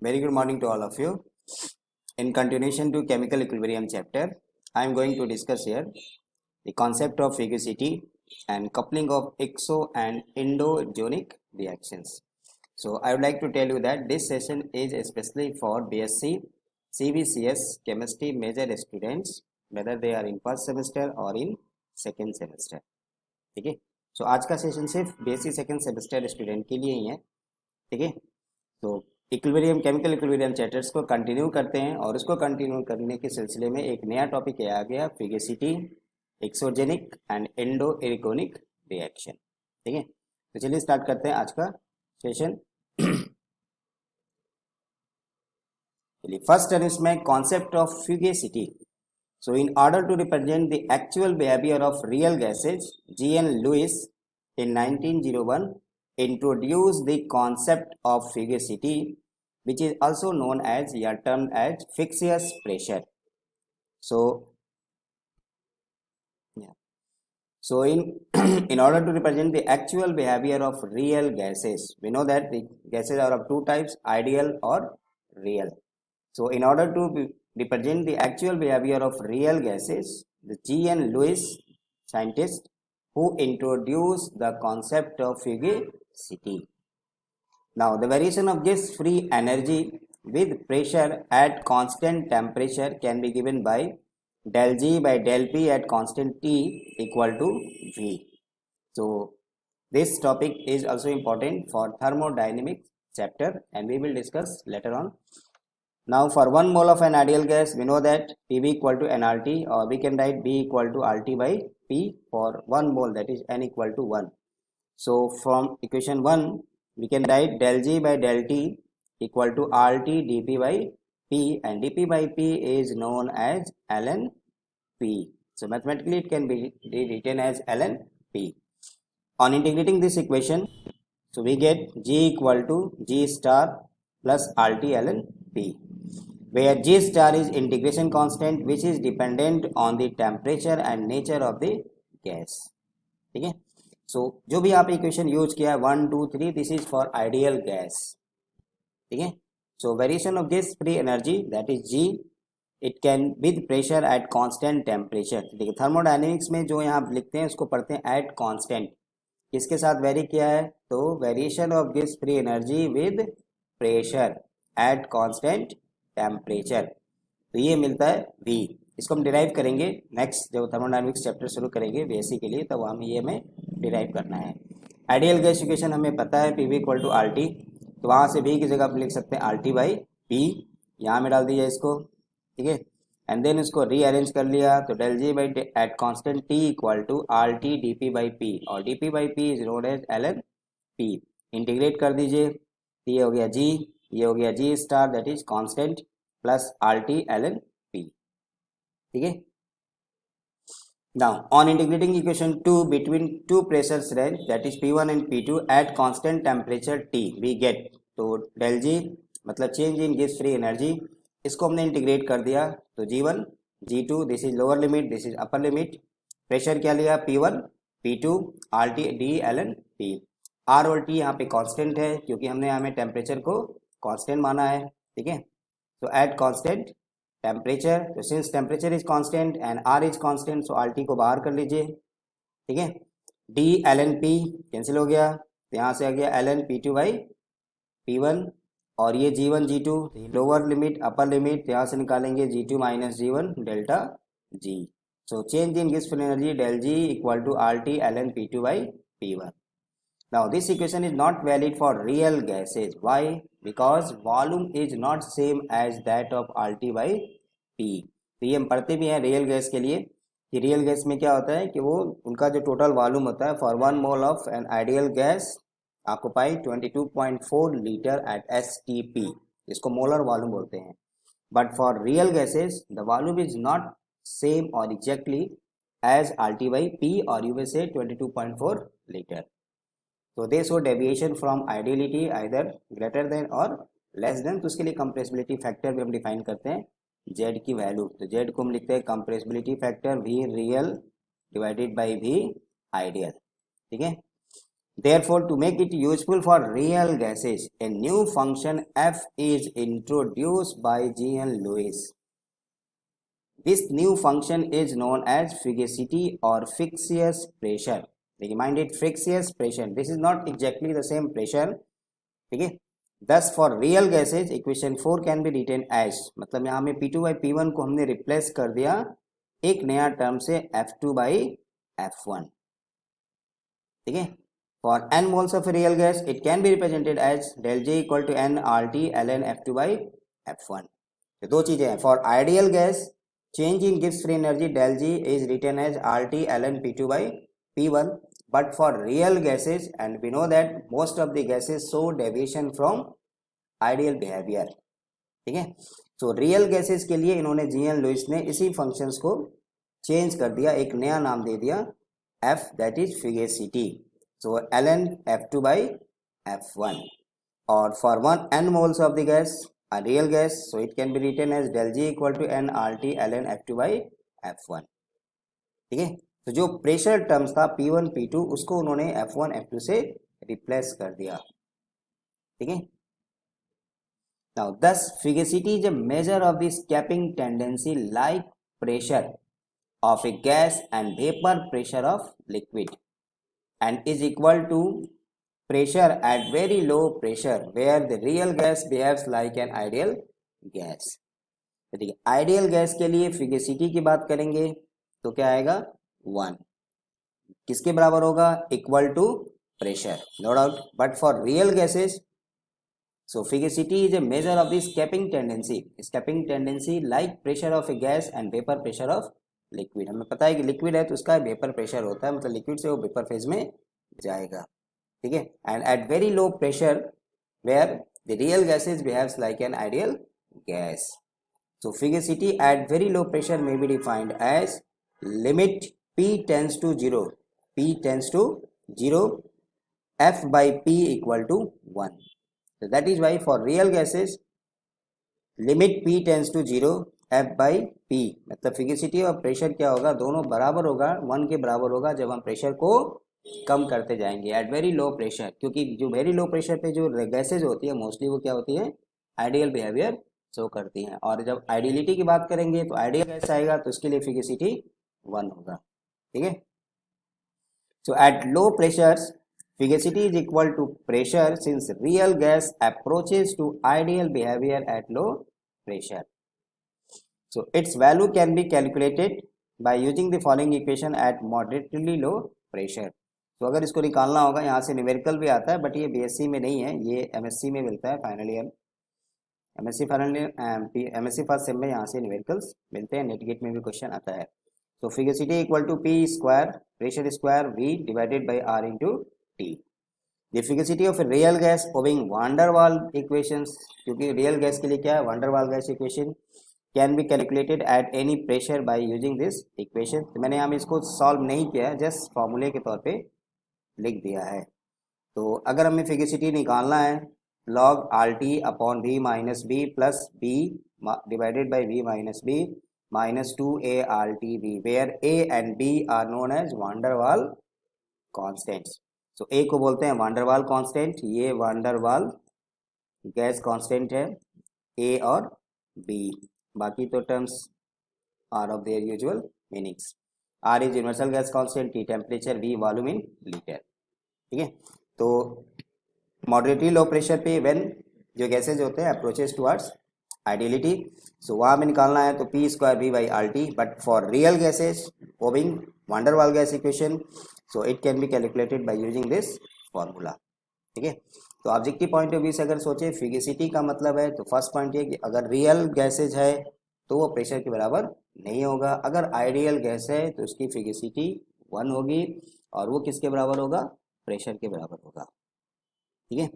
Very good morning to all of you. In continuation to chemical equilibrium chapter, I am going to discuss here the concept of fugacity and coupling of exo and endogenic reactions. So I would like to tell you that this session is especially for BSc, CBCS chemistry major students, whether they are in first semester or in second semester. ठीक है, so आज का session सिर्फ BSc second semester student के लिए ही है. ठीक है, तो इक्विलिब्रियम केमिकल इक्विलिब्रियम चैप्टर्स को कंटिन्यू करते हैं और उसको कंटिन्यू करने के सिलसिले में एक नया टॉपिक आ गया फिगेसिटी, एक्सोजेनिक एंड एंडो एरिकोनिक रिएक्शन. ठीक है, तो चलिए स्टार्ट करते हैं आज का सेशन. चलिए फर्स्ट है इसमें concept of fugacity. So in order to represent the actual behavior of real gases, G.N. Lewis in 1901 introduced the concept of fugacity, which is also known as or termed as Fixous pressure. So in order to represent the actual behavior of real gases, we know that the gases are of two types, ideal or real. So in order to represent the actual behavior of real gases, the G.N. Lewis, scientist, who introduced the concept of fugacity. Now, the variation of gas free energy with pressure at constant temperature can be given by del G by del P at constant T equal to V. So, this topic is also important for thermodynamics chapter and we will discuss later on. Now for 1 mole of an ideal gas, we know that PV equal to nRT, or we can write B equal to RT by P for 1 mole, that is N equal to 1. So from equation 1, we can write del G by del T equal to RT dP by P, and dP by P is known as ln P. So mathematically it can be written as ln P. On integrating this equation, so we get G equal to G star plus RT ln P, where G star is integration constant which is dependent on the temperature and nature of the gas. ठीक है, so जो भी आप equation use किया 1 2 3, this is for ideal gas. ठीक है, so variation of gas free energy, that is G, it can with pressure at constant temperature. देखिए thermodynamics में जो यहाँ लिखते हैं उसको पढ़ते हैं at constant. किसके साथ वेरी किया है, तो variation of gas free energy with pressure at constant temperature, तो ये मिलता है V. इसको हम डिराइव करेंगे नेक्स्ट जब थर्मोडायनेमिक्स चैप्टर शुरू करेंगे बीएससी के लिए, तब तो हमें ये हमें डिराइव करना है. आइडियल गैस इक्वेशन हमें पता है PV इक्वल टू RT, तो वहाँ से V की जगह आप लिख सकते हैं RT बाई P, यहाँ में डाल दीजिए इसको. ठीक है, एंड देन इसको रीअरेंज कर लिया, तो del G by at constant T equal to RT dP by P, और dP by P is known as ln P. Integrate कर दीजिए, ये हो गया G, ये हो गया G star that is constant plus RT ln P. ठीक है, now on integrating equation 2 between two pressures range that is P1 and P2 at constant temperature T, we get, तो डेल G मतलब change in gas free energy, इसको हमने integrate कर दिया, तो G1 G2, this is lower limit, this is upper limit. Pressure क्या लिया, P1 P2 RT D ln P. R और T यहाँ पे कांस्टेंट है क्योंकि हमने यहाँ में टेम्परेचर को कांस्टेंट माना है. ठीक है, so at constant temperature, so since temperature is constant and R is constant, so RT को बाहर कर लीजिए. ठीक है, D ln P कैंसिल हो गया, तो यहाँ से आ गया ln P2 बाई P1, और ये G1 G2 lower limit upper limit, यहाँ से निकालेंगे G2 minus G1 delta G. So change in गिव्स free energy del G equal to RT ln P2 by P1. Now this equation is not valid for real gases. Why? Because volume is not same as that of RT by P. तो ये हम पढ़ते भी हैं real gas के लिए कि real gas में क्या होता है कि वो उनका जो टोटल वॉल्यूम होता है for 1 mole of an ideal gas आपको पाई 22.4 लीटर एट STP, इसको मोलर वॉल्यूम बोलते हैं. But for real gases the volume is not same और exactly as RT by P, और यू विल से 22.4 लीटर. तो they show deviation from ideality either greater than और less than, तो उसके लिए कंप्रेसिबिलिटी फैक्टर भी हम डिफाइन करते हैं Z की वैल्यू, तो Z को हम लिखते हैं compressibility factor V real divided by V ideal. ठीक है, Therefore, to make it useful for real gases, a new function f is introduced by Jean Louis. This new function is known as fugacity or Fixus pressure. Remind it, Fixus pressure. This is not exactly the same pressure. ठीक है. Thus for real gases equation 4 can be written as, मतलब यहाँ में P2 by P1 को हमने replace कर दिया एक नया टर्म से F2 by F1. ठीक है. For n moles of a real gas, it can be represented as del J equal to n RT ln F2 by F1. तो दो चीजें हैं. For ideal gas, change in Gibbs free energy del G is written as RT ln P2 by P1. But for real gases, and we know that most of the gases show deviation from ideal behavior. ठीक है. So real gases के लिए इन्होंने GN Louis ने इसी functions को change कर दिया, एक नया नाम दे दिया F, that is fugacity. So ln F2 by F1. Or for one n moles of the gas, a real gas, so it can be written as del G equal to n RT ln F2 by F1. ठीक है. तो जो pressure terms था P1 P2 उसको उन्होंने F1 F2 से replace कर दिया. ठीक है. Now thus fugacity is a measure of the escaping tendency like pressure of a gas and vapor pressure of liquid, and is equal to pressure at very low pressure where the real gas behaves like an ideal gas. ठीक है. Ideal gas के लिए फिगेसिटी की बात करेंगे तो क्या आएगा 1. किसके बराबर होगा? Equal to pressure, no doubt. But for real gases, so fugacity is a measure of the escaping tendency like pressure of a gas and vapor pressure of liquid. हमें पता है कि लिक्विड है तो उसका वेपर प्रेशर होता है, मतलब लिक्विड से वो वेपर फेज में जाएगा. ठीक है. And at very low pressure where the real gases behaves like an ideal gas. So fugacity at very low pressure may be defined as limit P tends to 0 F by P equal to 1. So that is why for real gases limit P tends to 0 F by P, मतलब fugacity और pressure क्या होगा? दोनों बराबर होगा, 1 के बराबर होगा जब हम प्रेशर को कम करते जाएंगे एट वेरी लो प्रेशर. क्योंकि जो वेरी लो प्रेशर पे जो गैसेज होती है मोस्टली वो क्या होती है? आइडियल बिहेवियर शो करती हैं. और जब आइडियलिटी की बात करेंगे तो आइडियल गैस आएगा तो उसके लिए फिगेसिटी 1 होगा. ठीक है. So at low pressures fugacity is equal to pressure since real gas approaches to ideal behavior at low pressure. So its value can be calculated by using the following equation at moderately low pressure. तो अगर इसको निकालना होगा, यहाँ से numerical भी आता है बट ये बीएससी में नहीं है, ये एमएससी में मिलता है final year. MSc first sem में यहाँ से न्यूमेरिकल्स मिलते हैं. नेट गेट में भी क्वेश्चन आता है. तो fugacity equal to P square pressure square V divided by R into T. The fugacity of a real gas obeying van der Waals equations, क्योंकि रियल गैस के लिए क्या है? van der Waals gas equation can be calculated at any pressure by using this equation. तो मैंने यहाँ इसको solve नहीं किया है, जस्ट फॉर्मूले के तौर पे लिख दिया है. तो अगर हमें फिगेसिटी निकालना है log RT upon V minus B plus B divided by V minus B minus 2A RTV, where A and B are known as van der Waals constants. तो ए को बोलते हैं van der Waals कांस्टेंट, ये van der Waals gas constant है A और B. बाकी तो terms are of their usual meanings. R is universal gas constant, T temperature, V volume in litre. ठीक है. तो मॉडरेटली लो प्रेशर पे when जो गैसेज होते हैं अप्रोचेस टुवर्ड्स आइडियलिटी, सो वहाँ में निकालना है तो P square V by R T. But for real gases obeying van der Waals gas equation, so it can be calculated by using this formula. ठीक है. तो ऑब्जेक्टिव पॉइंट ऑफ व्यू से अगर सोचे फिगेसिटी का मतलब है तो फर्स्ट पॉइंट ये कि अगर रियल गैसेज है तो वो प्रेशर के बराबर नहीं होगा. अगर आइडियल गैस है तो उसकी फिगेसिटी 1 होगी और वो किसके बराबर होगा? प्रेशर के बराबर होगा. ठीक है.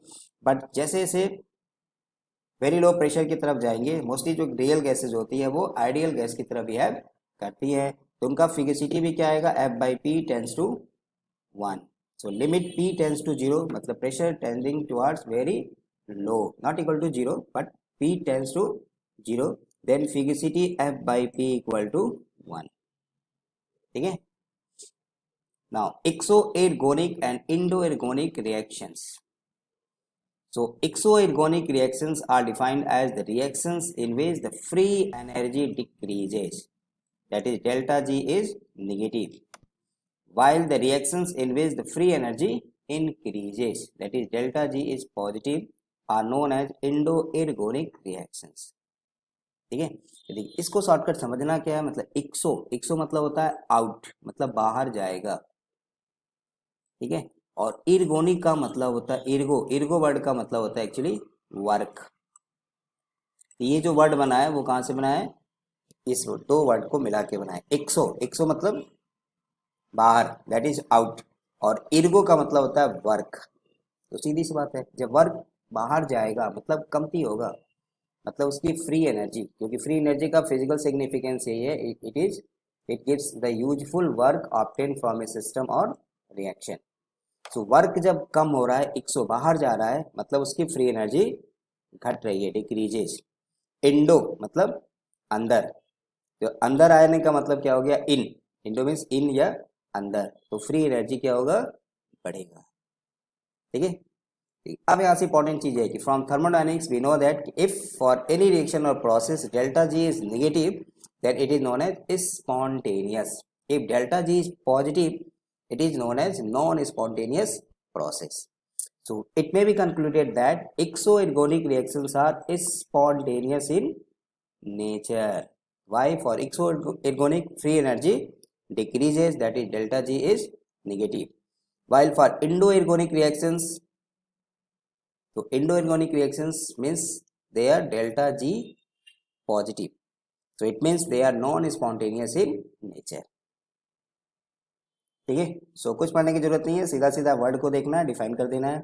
बट जैसे जैसे वेरी लो प्रेशर की तरफ जाएंगे मोस्टली जो रियल गैसेज होती है वो आइडियल गैस की तरफ बिहेव करती है, तो उनका फिगेसिटी भी क्या आएगा? F by P tends to 1. So limit P tends to 0, मतलब pressure tending towards very low, not equal to 0, but P tends to 0, then fugacity F by P equal to 1. ठीक है. Now exoergonic and endoergonic reactions. So exoergonic reactions are defined as the reactions in which the free energy decreases, that is delta G is negative, while the reactions in which the free energy increases, that is delta G is positive, are known as endoergonic reactions. ठीक है, देखिए इसको shortcut समझना क्या है, मतलब एक्सो मतलब होता है आउट, मतलब बाहर जाएगा, ठीक है, और इर्गोनिक का मतलब होता है इर्गो वर्ड का मतलब होता है एक्चुअली वर्क। ये जो वर्ड बना है वो कहाँ से बना है, इस दो वर्ड को मिला के बना है। एक्सो मतलब बाहर, दैट इज आउट, और इर्गो का मतलब होता है वर्क। तो सीधी सी बात है, जब वर्क बाहर जाएगा मतलब कमती होगा, मतलब उसकी फ्री एनर्जी, क्योंकि फ्री एनर्जी का फिजिकल सिग्निफिकेंस यही है, it gives the useful work obtain from A system और रिएक्शन। सो वर्क जब कम हो रहा है, 100 बाहर जा रहा है, मतलब उसकी फ्री एनर्जी घट रही है, डिक्रीजेस। इंडो मतलब अंदर, तो अंदर आने का मतलब क्या हो गया, इंडो मीन्स इन या अंदर, तो फ्री एनर्जी क्या होगा, बढ़ेगा। ठीक है, अब यहाँ से इंपॉर्टेंट चीज है कि from thermodynamics we know that if for any reaction और process delta G is negative that it is known as spontaneous, if delta G is positive it is known as non-spontaneous process. So it may be concluded that exoergonic reactions are spontaneous in nature. Why? For exoergonic free energy decreases, that is delta G is negative, while for endoergonic reactions, so endoergonic reactions means they are delta G positive, so it means they are non-spontaneous in nature. ठीक है, सो कुछ पढ़ने की जरूरत नहीं है, सीधा सीधा वर्ड को देखना है, डिफाइन कर देना है।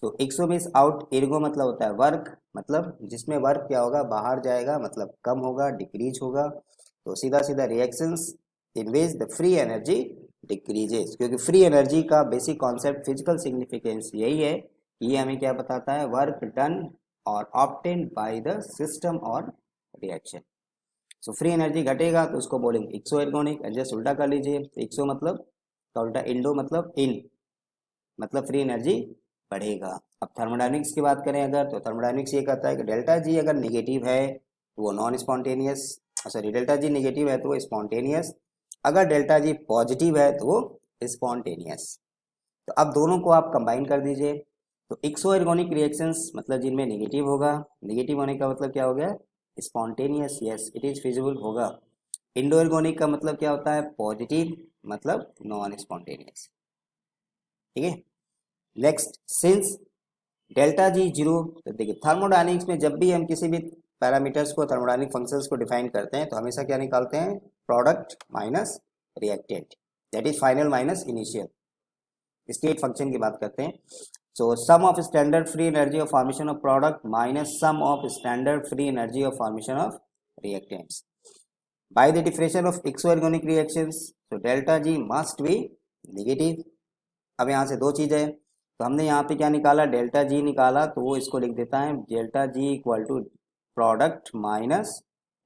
तो एक्सो मीन्स आउट, एर्गो मतलब होता है वर्क, मतलब जिसमें वर्क क्या होगा, बाहर जाएगा, मतलब कम होगा, डिक्रीज होगा। तो सीधा सीधा reactions in which the free energy decreases, क्योंकि फ्री एनर्जी का बेसिक कॉन्सेप्ट फिजिकल सिग्निफिकेंस यही है, ये हमें क्या बताता है, वर्क डन और ऑब्टेन्ड बाय द सिस्टम और रिएक्शन। सो फ्री एनर्जी घटेगा तो उसको बोलेंगे एक्सो एर्गोनिक, जस्ट उल्टा कर लीजिए, एक्सो मतलब का उल्टा इंडो मतलब इन, मतलब फ्री एनर्जी बढ़ेगा। अब थर्मोडायनेमिक्स की बात करें अगर, तो थर्मोडायनेमिक्स ये कहता है कि डेल्टा जी अगर नेगेटिव है तो वो non spontaneous, sorry delta G negative है तो वो स्पॉन्टेनियस, अगर डेल्टा जी पॉजिटिव है तो वो स्पॉन्टेनियस। तो अब दोनों को आप कंबाइन कर दीजिए, तो एक्सोएर्गोनिक रिएक्शंस मतलब जिनमें नेगेटिव होगा, नेगेटिव होने का मतलब क्या हो गया, spontaneous, yes it is feasible होगा। इंडोएर्गोनिक का मतलब क्या होता है, पॉजिटिव, मतलब नॉन स्पॉन्टेनियस। ठीक है, next, since delta G zero, तो देखिए थर्मोडायनेमिक्स में जब भी हम किसी भी पैरामीटर्स को, थर्मोडायनेमिक फंक्शंस को डिफाइन करते हैं तो हमेशा क्या निकालते हैं, product minus reactant, that is final minus initial, state function की बात करते हैं। So sum of standard free energy of formation of product minus sum of standard free energy of formation of reactants by the definition of exoergonic reactions, so delta G must be negative। अब यहाँ से दो चीज़ है, तो हमने यहाँ पे क्या निकाला, डेल्टा जी निकाला, तो वो इसको लिख देता है delta G equal to product minus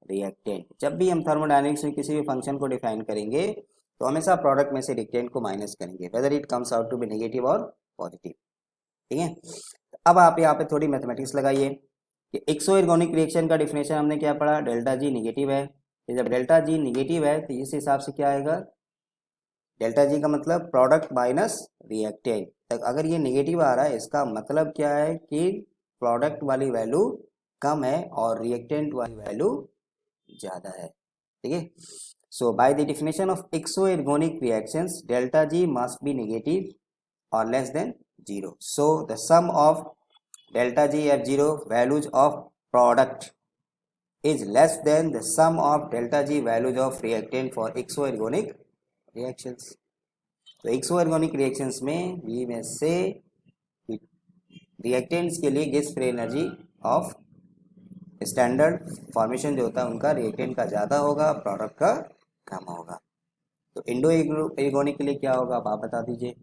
reactant. जब भी हम थर्मोडायनेमिक्स में किसी भी फंक्शन को डिफाइन करेंगे तो हमेशा प्रोडक्ट में से रिएक्टेंट को माइनस करेंगे, whether it comes out to be negative और पॉजिटिव। ठीक है, अब आप यहाँ पे थोड़ी मैथमेटिक्स लगाइए कि एक्सोएर्गोनिक रिएक्शन का डिफिनेशन हमने क्या पढ़ा, डेल्टा जी निगेटिव है, तो जब डेल्टा जी निगेटिव है तो इस हिसाब से क्या आएगा, डेल्टा जी का मतलब प्रोडक्ट माइनस रिएक्टेंट, तक अगर ये नेगेटिव आ रहा है इसका मतलब क्या है कि प्रोडक्ट वाली वैल्यू कम है और रिएक्टेंट वाली वैल्यू ज़्यादा है। ठीक है, so by the definition of exergonic reactions delta G must be negative और less than zero, so the sum of delta G F0 values of product is less than the sum of delta G values of reactant for exoergonic reactions। तो exoergonic reactions में ये में से reactants के लिए gas free energy of standard formation जो होता है उनका रिएक्टेंट का ज़्यादा होगा, प्रोडक्ट का कम होगा। तो इंडो एर्गोनिक के लिए क्या होगा, आप बता दीजिए।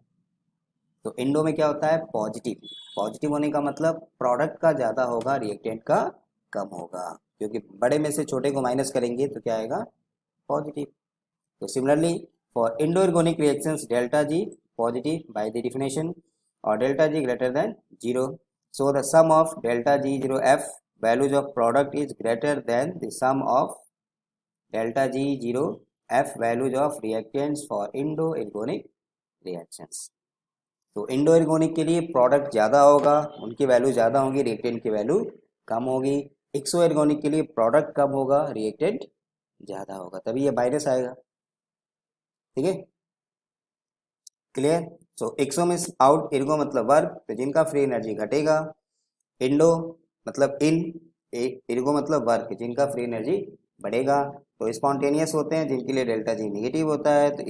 तो इंडो में क्या होता है, पॉजिटिव, पॉजिटिव होने का मतलब प्रोडक्ट का ज़्यादा होगा, रिएक्टेंट का कम होगा, क्योंकि बड़े में से छोटे को माइनस करेंगे तो क्या आएगा, पॉजिटिव। तो similarly For inorganic reactions, delta G positive by the definition or delta G greater than 0. So the sum of delta G0F values of product is greater than the sum of delta G0F values of reactants for inorganic reactions. तो इनडोर्गोनिक के लिए product ज़्यादा होगा, उनकी value ज़्यादा होगी, reactant की value कम होगी. एक्सोएर्गोनिक के लिए प्रोडक्ट कम होगा, रिएक्टेंट ज़्यादा होगा, तभी ये माइनस आएगा. ठीक है, क्लियर. सो एक्सो में आउट, एर्गो मतलब वर्क, तो जिनका फ्री एनर्जी घटेगा. इंडो मतलब इन, एर्गो मतलब वर्क, जिनका फ्री एनर्जी बढ़ेगा. तो स्पॉन्टेनियस होते हैं जिनके लिए डेल्टा जी निगेटिव होता है, तो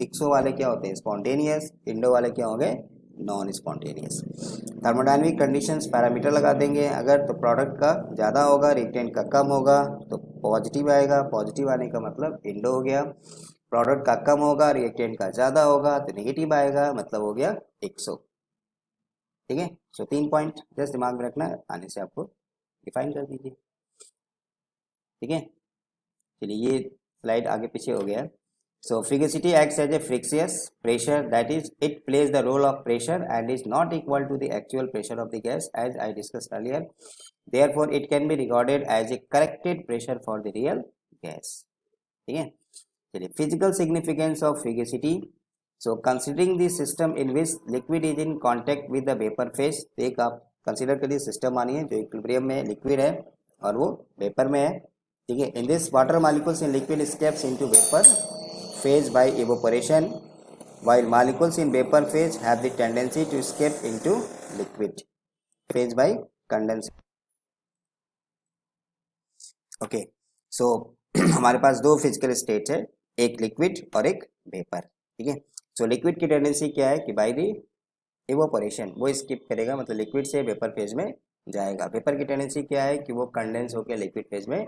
एक्सो वाले क्या होते हैं, स्पॉन्टेनियस. इंडो वाले क्या होंगे, non spontaneous. Thermodynamic conditions parameter लगा देंगे. अगर तो प्रोडक्ट का ज़्यादा होगा, रिएक्टेंट का कम होगा, तो पॉजिटिव आएगा. पॉजिटिव आने का मतलब इंडो हो गया. प्रोडक्ट का कम होगा, रिएक्टेंट का ज़्यादा होगा, तो नेगेटिव आएगा, मतलब हो गया एक्सो. ठीक है. सो 3 पॉइंट जस्ट दिमाग में रखना, आने से आपको डिफाइन कर दीजिए. ठीक है, चलिए ये स्लाइड आगे पीछे हो गया. So fugacity acts as a fictitious pressure, that is it plays the role of pressure and is not equal to the actual pressure of the gas as I discussed earlier. Therefore it can be recorded as a corrected pressure for the real gas. ठीक है, चलिए physical significance of fugacity. So considering the system in which liquid is in contact with the vapour phase. एक आप consider करिए system मानिए जो equilibrium में liquid है और वो वेपर में है. ठीक है, in this water molecules in liquid escapes into vapor phase by evaporation, while molecules in vapor phase have the tendency to escape into liquid phase by condensation. Okay, so हमारे पास दो फिजिकल स्टेट्स है, एक liquid और एक vapour. ठीक है, so liquid की टेंडेंसी क्या है कि बाय द इवोपरेशन वो स्किप करेगा, मतलब लिक्विड से वेपर फेज में जाएगा. वेपर की टेंडेंसी क्या है कि वो कंडेंस होकर लिक्विड फेज में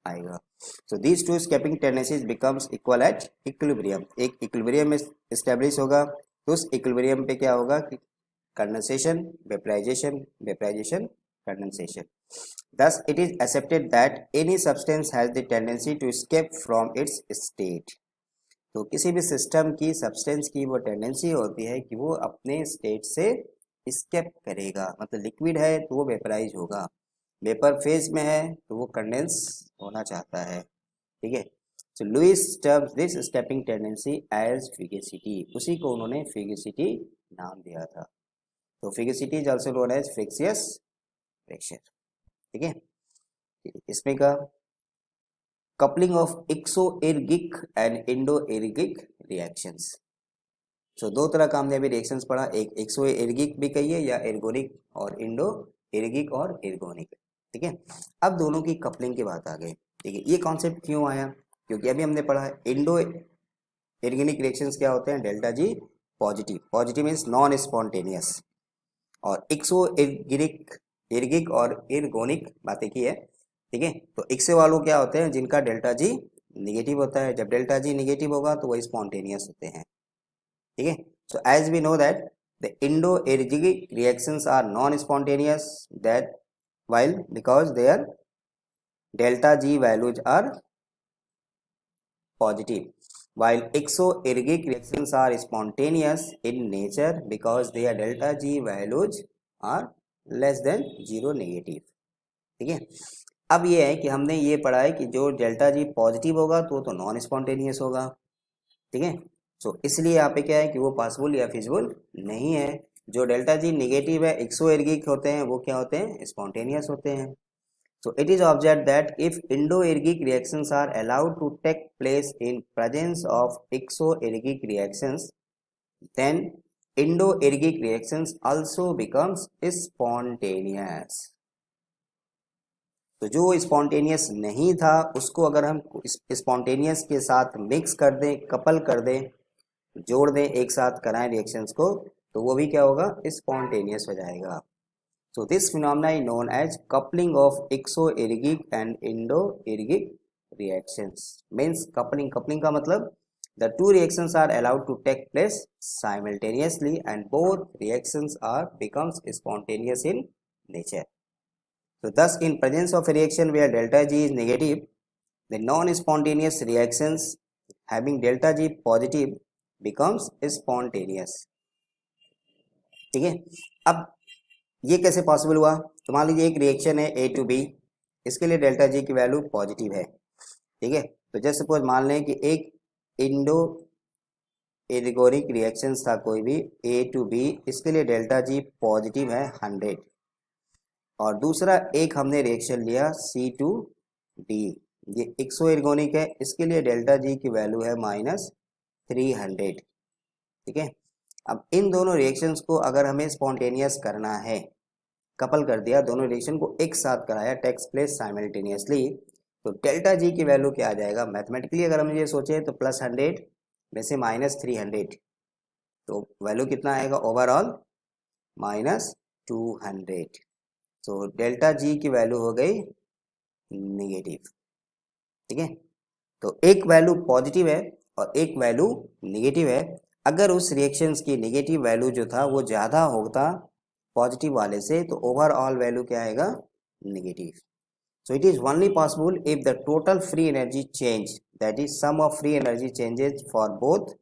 आएगा. So these two escaping tendencies becomes equal at equilibrium. एक इक्विलिब्रियम में एस्टेब्लिश होगा, तो उस इक्विलिब्रियम पे क्या होगा कि condensation, vaporisation, vaporisation, condensation. Thus it is accepted that any substance has the tendency to escape from its state. तो किसी भी सिस्टम की सब्सटेंस की वो टेंडेंसी होती है कि वो अपने स्टेट से escape करेगा, मतलब लिक्विड है तो वो वेपराइज होगा, वेपर फेज में है तो वो कंडेंस होना चाहता है. ठीक है, so Lewis terms this escaping tendency as fugacity. उसी को उन्होंने फ्रिगेसिटी नाम दिया था. तो fugacity is also known as fictitious pressure. ठीक है, इसमें का coupling of exoergic and endoergic reactions. So दो तरह का हमने अभी रिएक्शंस पढ़ा, एक एक्सोएर्गिक भी कहिए या एर्गोनिक, और इंडोएर्गिक और एर्गोनिक. ठीक है, अब दोनों की कपलिंग की बात आ गई. ठीक है, ये कॉन्सेप्ट क्यों आया, क्योंकि अभी हमने पढ़ा है इंडो एर्गोनिक रिएक्शंस क्या होते हैं, delta G positive. Positive means non spontaneous. और एक्सो एर्गिक और एर्गोनिक बातें की है. ठीक है, तो एक्सो वालों क्या होते हैं जिनका डेल्टा जी निगेटिव होता है. जब डेल्टा जी निगेटिव होगा तो वो स्पॉन्टेनियस होते हैं. ठीक है, so as we know that the endoergic reactions are non spontaneous, that while because their delta G values are positive, while exoergic reactions are spontaneous in nature because their delta G values are less than 0 negative. ठीक है, अब ये है कि हमने ये पढ़ा है कि जो डेल्टा जी पॉजिटिव होगा तो नॉन स्पॉन्टेनियस होगा. ठीक है, सो इसलिए यहाँ पे क्या है कि वो पॉसिबल या फिजिबल नहीं है. जो डेल्टा जी निगेटिव है, एक्सोएर्गिक होते हैं, वो क्या होते हैं, स्पॉन्टेनियस होते हैं. So it is observed that if endoergic reactions are allowed to take place in presence of exoergic reactions, then endoergic reactions also becomes spontaneous. तो जो स्पॉन्टेनियस नहीं था उसको अगर हम स्पॉन्टेनियस के साथ मिक्स कर दें, कपल कर दें, जोड़ दें, एक साथ कराएं रिएक्शंस को, तो वो भी क्या होगा, स्पॉन्टेनियस हो जाएगा. So this phenomena is known as coupling of exoergic and endoergic reactions. Means coupling का मतलब the two reactions are allowed to take place simultaneously and both reactions are becomes spontaneous in nature. So thus in presence of a reaction where delta G is negative, the non-spontaneous reactions having delta G positive becomes spontaneous. ठीक है, अब ये कैसे possible हुआ? तो मान लीजिए एक रिएक्शन है ए टू बी, इसके लिए डेल्टा जी की वैल्यू पॉजिटिव है। ठीक है, तो जैसे सपोज मान लें कि एक इंडो एरिगोनिक रिएक्शन था कोई भी ए टू बी, इसके लिए डेल्टा जी पॉजिटिव है 100, और दूसरा एक हमने रिएक्शन लिया सी टू डी, ये एक्सो एर्गोनिक है, इसके लिए डेल्टा जी की वैल्यू है -300। ठीक है, अब इन दोनों रिएक्शंस को अगर हमें स्पॉन्टेनियस करना है, कपल कर दिया, दोनों रिएक्शन को एक साथ कराया, टेक्स प्लेस साइमल्टेनियसली, तो डेल्टा जी की वैल्यू क्या आ जाएगा? मैथमेटिकली अगर हम ये सोचे तो +100 में से -300, तो वैल्यू कितना आएगा ओवरऑल? -200। तो डेल्टा जी की वैल्यू हो गई निगेटिव। ठीक है, तो एक वैल्यू पॉजिटिव है और एक वैल्यू निगेटिव है। अगर उस रिएक्शंस की निगेटिव वैल्यू जो था वो ज़्यादा होता पॉजिटिव वाले से, तो ओवरऑल वैल्यू क्या आएगा? Negative. So it is only possible if the total free energy change, that is sum of free energy changes for both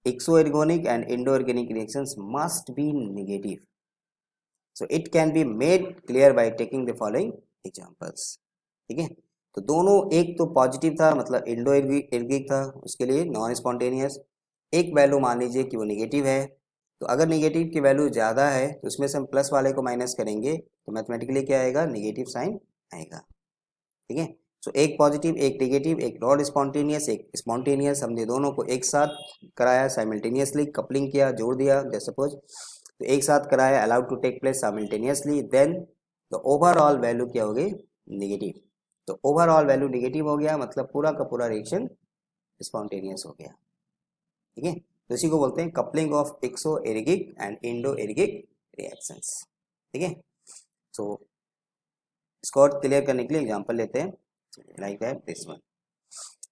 exoergonic and endoergonic reactions must be negative. So it can be made clear by taking the following examples. ठीक है, तो दोनों, एक तो positive था मतलब Indo एर्गिक था, उसके लिए नॉन स्पॉन्टेनियस, एक वैल्यू मान लीजिए कि वो निगेटिव है, तो अगर निगेटिव की वैल्यू ज़्यादा है तो उसमें से हम प्लस वाले को माइनस करेंगे तो मैथमेटिकली क्या आएगा? निगेटिव साइन आएगा। ठीक है, सो एक पॉजिटिव एक निगेटिव, एक नॉन स्पॉन्टेनियस एक स्पॉन्टेनियस, हमने दोनों को एक साथ कराया, साइमल्टेनियसली कपलिंग किया, जोड़ दिया जैसे सपोज, तो एक साथ कराया, allowed to take place simultaneously, then the overall value क्या हो गई? निगेटिव। तो ओवरऑल वैल्यू निगेटिव हो गया, मतलब पूरा का पूरा रिएक्शन स्पॉन्टेनियस हो गया। ठीक है, तो इसी को बोलते हैं coupling of exoergic and endoergic reactions. ठीक है, सो इसको और क्लियर करने के लिए एग्जांपल लेते हैं, like that this one.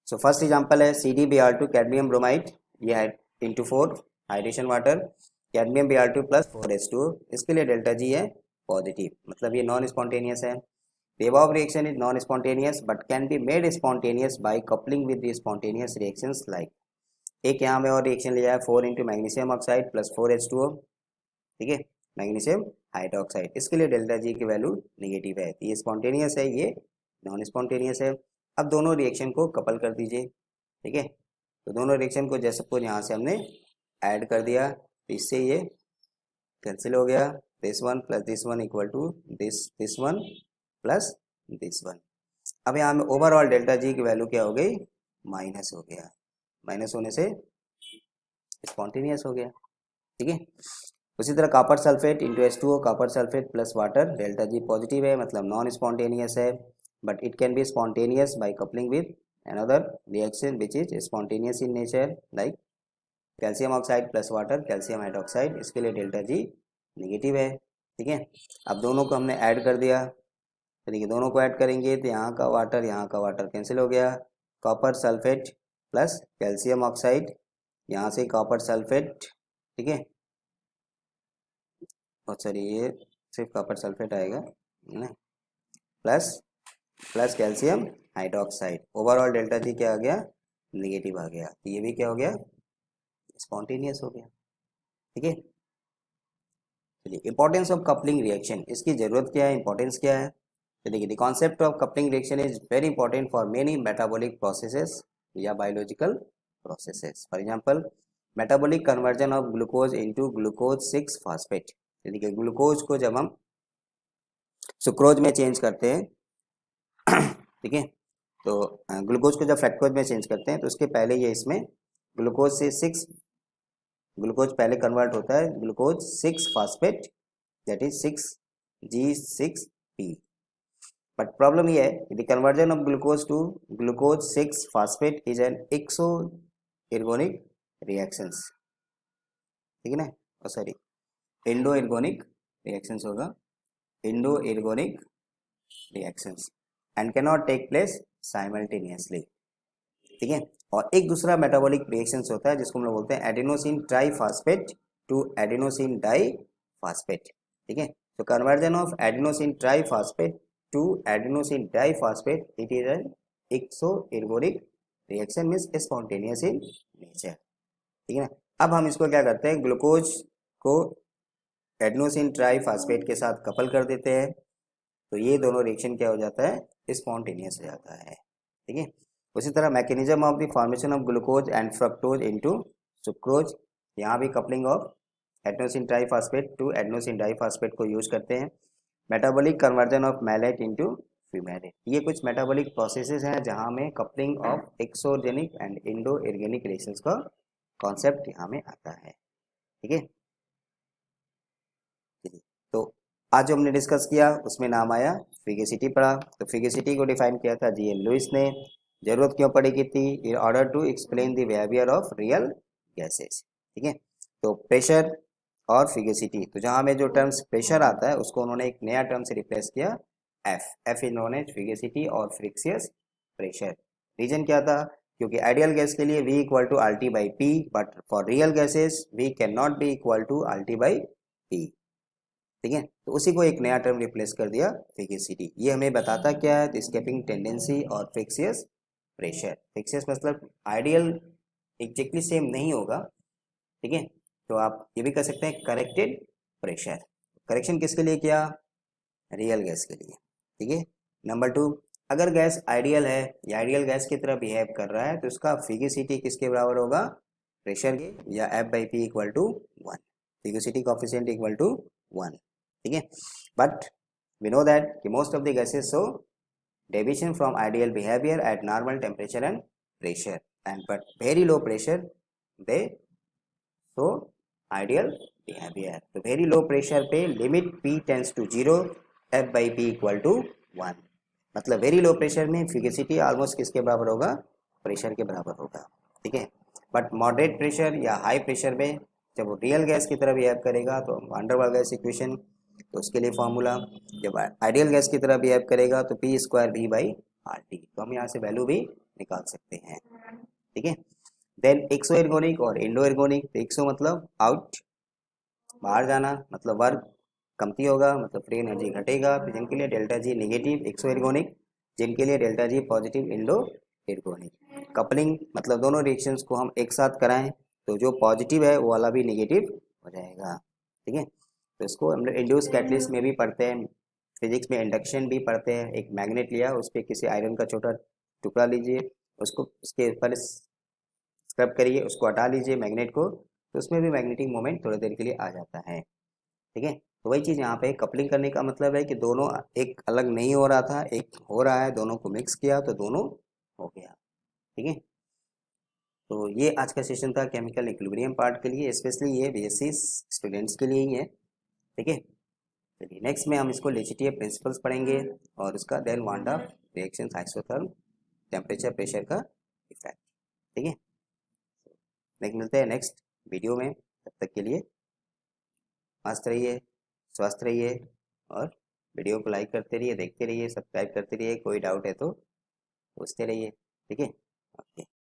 So first example है CdBr2 कैडमियम ब्रोमाइड, ये है into 4 hydration water, cadmium Br2 plus 4H2, इसके लिए डेल्टा जी है पॉजिटिव, मतलब ये नॉन स्पॉन्टेनियस है। The above reaction is non-spontaneous but can be made spontaneous by coupling with the spontaneous reactions like, एक यहाँ में और रिएक्शन लिया है 4 into magnesium oxide plus 4H2O, ठीक है, मैग्नीशियम हाइड्रोक्साइड, इसके लिए डेल्टा जी की वैल्यू निगेटिव है, ये स्पॉन्टेनियस है, ये नॉन स्पॉन्टेनियस है। अब दोनों रिएक्शन को कपल कर दीजिए। ठीक है, तो दोनों रिएक्शन को जैसे सपोज यहाँ से हमने ऐड कर दिया, तो इससे ये कैंसिल हो गया, this one plus this one equal to this one plus this one. अब यहाँ में ओवरऑल डेल्टा जी की वैल्यू क्या हो गई? माइनस हो गया, माइनस होने से स्पॉन्टेनियस हो गया। ठीक है, उसी तरह copper sulphate into H2O, copper sulphate plus water, delta G positive है मतलब नॉन स्पॉन्टेनियस है, but it can be spontaneous by coupling with another reaction which is spontaneous in nature, like calcium oxide plus water, calcium hydroxide, इसके लिए delta जी negative है। ठीक है, अब दोनों को हमने ऐड कर दिया, तो देखिए दोनों को ऐड करेंगे तो यहाँ का वाटर कैंसिल हो गया, copper sulphate plus calcium oxide, यहाँ से कॉपर सल्फेट, ठीक है, और सॉरी ये सिर्फ कॉपर सल्फेट आएगा ना, plus plus calcium hydroxide, overall delta G क्या आ गया? निगेटिव आ गया, ये भी क्या हो गया? स्पॉन्टेनियस हो गया। ठीक है, चलिए इंपॉर्टेंस ऑफ कपलिंग रिएक्शन, इसकी जरूरत क्या है, इंपॉर्टेंस क्या है? तो देखिए the concept of coupling reaction is very important for many metabolic processes या biological processes. For example metabolic conversion of glucose into glucose 6 phosphate, देखिए ग्लूकोज को जब हम सुक्रोज में चेंज करते हैं ठीक है, तो ग्लूकोज को जब फ्रक्टोज में चेंज करते हैं तो उसके पहले ये इसमें ग्लूकोज से 6 ग्लूकोज पहले कन्वर्ट होता है glucose 6 phosphate, that is 6G6P, but problem ये है the conversion of glucose to glucose 6 phosphate is an exergonic reactions, ठीक है ना, और सॉरी इंडो एर्गोनिक रिएक्शंस होगा, endergonic reactions and can not take place simultaneously. ठीक है, और एक दूसरा मेटाबॉलिक रिएक्शंस होता है जिसको हम लोग बोलते हैं adenosine triphosphate to adenosine diphosphate. ठीक है, तो conversion of adenosine triphosphate to adenosine diphosphate, it is an exergonic reaction means spontaneous in nature, ठीक है ना। अब हम इसको क्या करते हैं, ग्लूकोज को एडेनोसिन ट्राइफॉस्फेट के साथ कपल कर देते हैं, तो ये दोनों रिएक्शन क्या हो जाता है, स्पॉन्टेनियस हो जाता है, ठीक है। उसी तरह mechanism of the formation of glucose and fructose into sucrose, यहाँ भी coupling of adenosine triphosphate to adenosine diphosphate को यूज करते हैं। Metabolic conversion of malate into fumarate, ये कुछ मेटाबॉलिक प्रोसेसेस हैं जहाँ में coupling of exergonic and endergonic reactions का कॉन्सेप्ट यहाँ में आता है, ठीक है। तो आज जो हमने डिस्कस किया उसमें नाम आया फिगेसिटी पढ़ा, तो फिगेसिटी को डिफाइन किया था जी एन लुइस ने। जरूरत क्यों पड़ेगी थी, in order to explain the behaviour of real gases, ठीक है। तो प्रेशर और फिगेसिटी, तो जहाँ में जो टर्म्स प्रेशर आता है उसको उन्होंने एक नया टर्म से रिप्लेस किया, एफ इज नोन एज फिगेसिटी और फ्रिक्शियस प्रेशर। रीजन क्या था, क्योंकि आइडियल गैस के लिए V equal to R T by P, but for real gases V can not be equal to R T by P, ठीक है। तो उसी को एक नया टर्म रिप्लेस कर दिया फिगेसिटी। ये हमें बताता क्या है, एस्केपिंग टेंडेंसी और फिक्सियस प्रेशर। फिक्सियस मतलब आइडियल एग्जैक्टली सेम नहीं होगा, ठीक है। तो आप ये भी कर सकते हैं करेक्टेड प्रेशर। करेक्शन किसके लिए किया, रियल गैस के लिए, ठीक है। नंबर 2, अगर गैस आइडियल है या आइडियल गैस की तरह बिहेव कर रहा है तो उसका फिगेसिटी किसके बराबर होगा, प्रेशर के, या F by P equal to 1, fugacity coefficient equal to 1, ठीक है। बट वी नो दैट कि most of the gases show deviation from ideal behavior at normal temperature and pressure, and but very low pressure they show ideal behavior। तो very low pressure पे limit P tends to 0, F by P equal to 1, मतलब very low pressure में फिगेसिटी almost किसके बराबर होगा, pressure के बराबर होगा, ठीक है। बट मॉडरेट प्रेशर या हाई प्रेशर में जब वो रियल गैस की तरह बिहेव करेगा तो अंडरवर्ल्ड गैस इक्वेशन, तो उसके लिए फॉर्मूला, जब आइडियल गैस की तरह बिहेव करेगा तो P square V by R T, तो हम यहाँ से वैल्यू भी निकाल सकते हैं, ठीक है। देन एक्सो एर्गोनिक और इंडो एर्गोनिक, तो एक्सो मतलब आउट, बाहर जाना, मतलब वर्क कमती होगा, मतलब फ्री एनर्जी घटेगा, तो जिनके लिए डेल्टा जी नेगेटिव एक्सो एर्गोनिक, जिनके लिए delta G positive endergonic. Coupling मतलब दोनों रिएक्शंस को हम एक साथ कराएं तो जो पॉजिटिव है वो वाला भी नेगेटिव हो जाएगा, ठीक है। तो इसको हम इंड्यूस कैटलिस्ट में भी पढ़ते हैं, फिजिक्स में इंडक्शन भी पढ़ते हैं। एक मैग्नेट लिया, उस पर किसी आयरन का छोटा टुकड़ा लीजिए, उसको उसके ऊपर स्क्रब करिए, उसको हटा लीजिए मैग्नेट को, तो उसमें भी मैग्नेटिक मोमेंट थोड़ी देर के लिए आ जाता है, ठीक है। तो वही चीज़ यहाँ पे कपलिंग करने का मतलब है कि दोनों एक अलग नहीं हो रहा था, एक हो रहा है, दोनों को मिक्स किया तो दोनों हो गया, ठीक है। तो ये आज का सेशन था केमिकल इक्विलिब्रियम पार्ट के लिए, स्पेशली ये बीएससी स्टूडेंट्स के लिए ही है, ठीक है। चलिए नेक्स्ट में हम इसको लेचिटिव प्रिंसिपल्स पढ़ेंगे और उसका देन वांडा रिएक्शन आइसोथर्म टेम्परेचर प्रेशर का इफेक्ट, ठीक है। नेक्स्ट मिलते हैं नेक्स्ट वीडियो में, तब तक के लिए मस्त रहिए, स्वस्थ रहिए, और वीडियो को लाइक करते रहिए, देखते रहिए, सब्सक्राइब करते रहिए, कोई डाउट है तो पूछते रहिए, ठीक है। ओके।